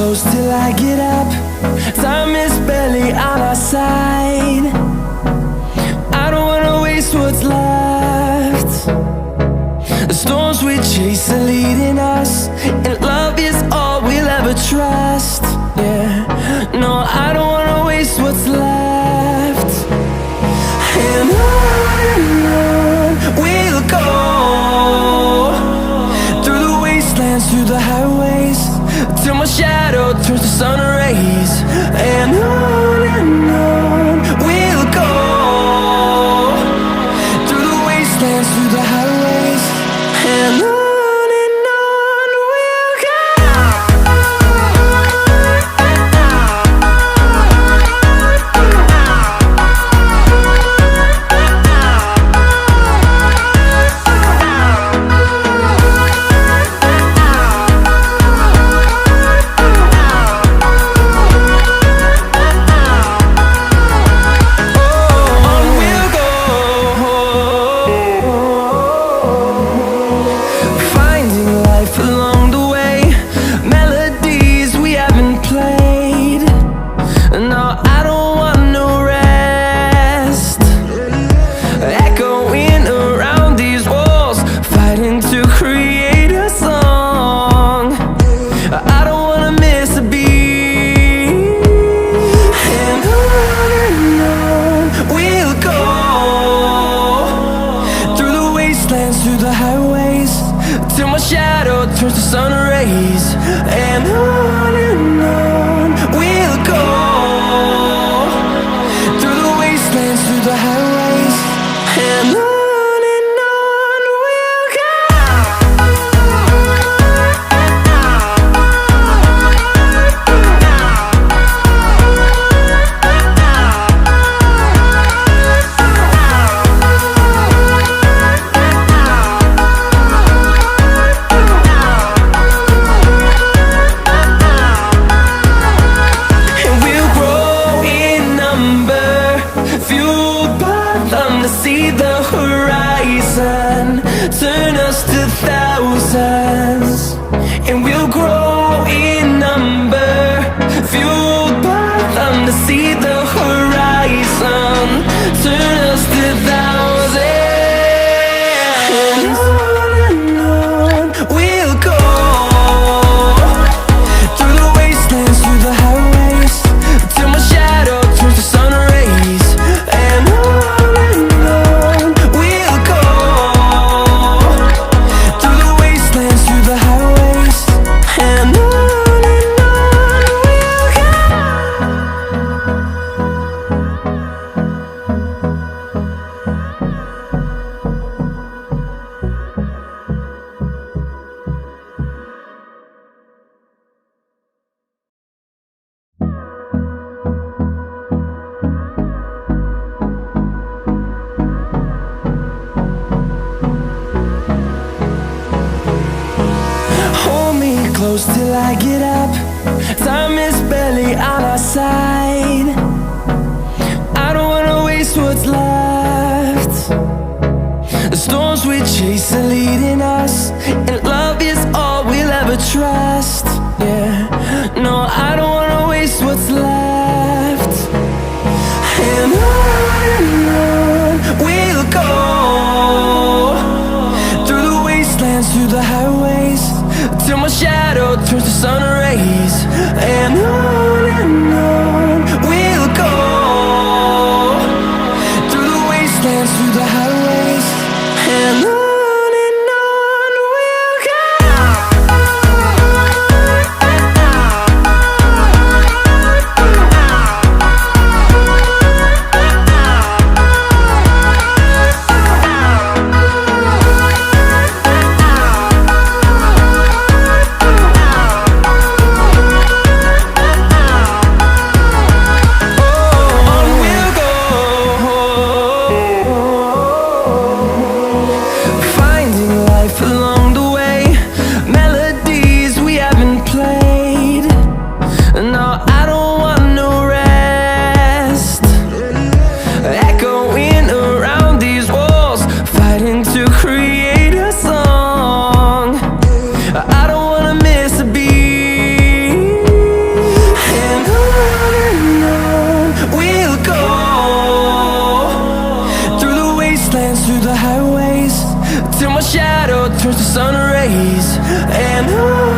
close till I get up. Time is barely on our side. I don't wanna waste what's left. The storms we chase are leading us, and love is all we'll ever trust. Yeah, no, I don't wanna waste what's left. And on we'll go, through the wastelands, through the highways, till my shadow turns to sun rays. And on we'll go, through the wastelands, through the highways, and on we'll go. Through the highways, till my shadow turns to sun rays. And on we'll go, through the wastelands, through the highways, and on we'll go. See the horizon turn us to thousands, and we'll grow in number, fueled by them. To see the horizon turn us to thousands, and on we'll go, through the wastelands, through the highways, till my shadow turns to sun rays. And close till I get up. Time is barely on our side. I don't wanna waste what's left. The storms we chase are leading us, and love is all we'll ever trust. Yeah, no, I don't wanna waste what's left. And on we'll go, through the wastelands, through the highways, till my shadow turns to sun rays. And on ways. And on